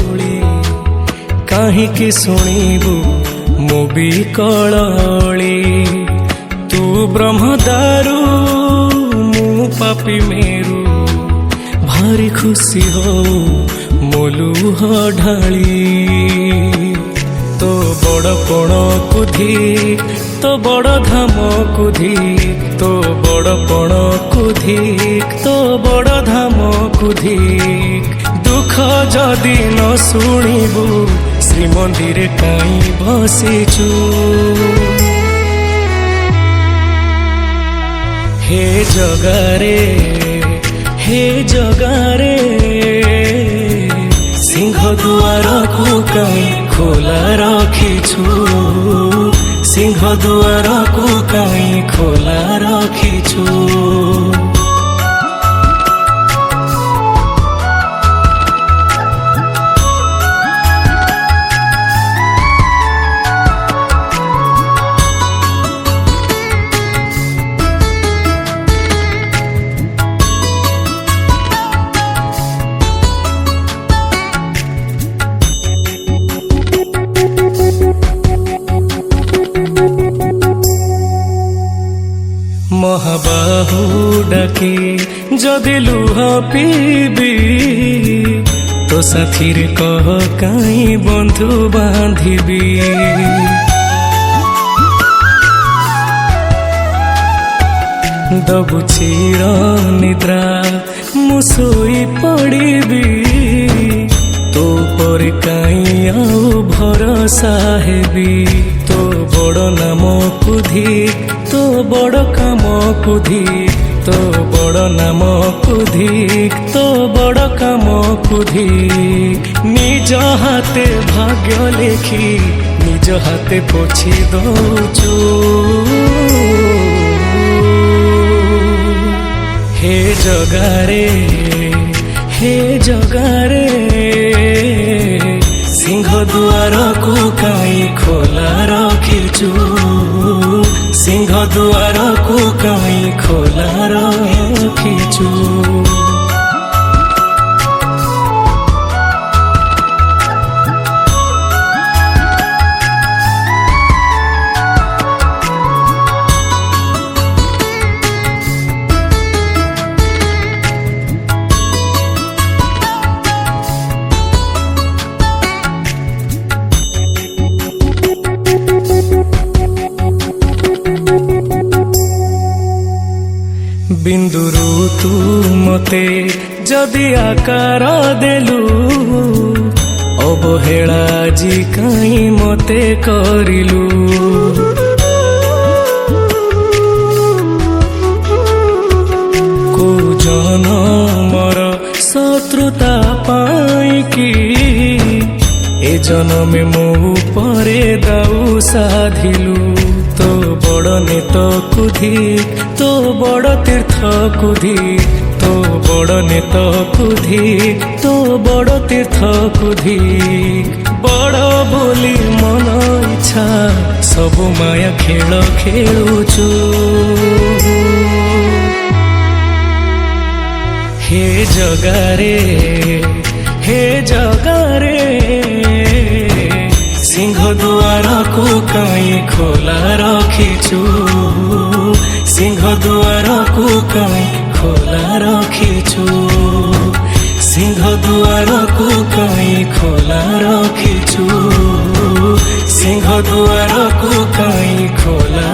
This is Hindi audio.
धूली काहींकि शुणिबु मो बिकली तू ब्रह्मदारू मु पापी मेरू भारी खुशी हो मोलुह ढाली तो बड़पण कुधी तो बड़ धाम कुधी तो बड़पण कुधी तो बड़ धाम कुधी दुख जदि न शुणिबु श्रीमंदिर काई बसिचु हे जगारे सिंह दुआर को काई खोला रखिछु सिंह दुआर को काई खोला रखिछु महाबाहु डाके जदि लुह पीबी तो साथीर कह काई बंधु बांधिबी दबु चिर निद्रा मुसोई पड़ीबी तो पर काई आउ भरोसा हेबी तो बड़ नाम कुधी तो बड़ काम कुधी तो बड़ नाम कुधी तो बड़ काम कुधी निज हाथे भाग्य लेखी निज हाथे पोछि दौचु हे जगारे सिंह दुआर को काई खोला रखिछु सिंह दुआर को काई खोला रखिछु बिंदुरु तू मते जदि आकार देलु अवहेला जी काई मते करिलु को जनमर शत्रुता पाई कि ए जन्मे मो परे दाऊ साधिलु तो बड़ नेत कुधी तो बड़ तीर्थ कुधी तो बड़ नेत कुधी तो बड़ तीर्थ कुधी बड़ बोली मन इच्छा सब माया खेल खेलुछु हे जगारे सिंह दुआर को काई खोला रखिछु सिंह दुआर को काई खोला रखिछु सिंह दुआर को काई खोला रखिछु सिंह दुआर को काई खोला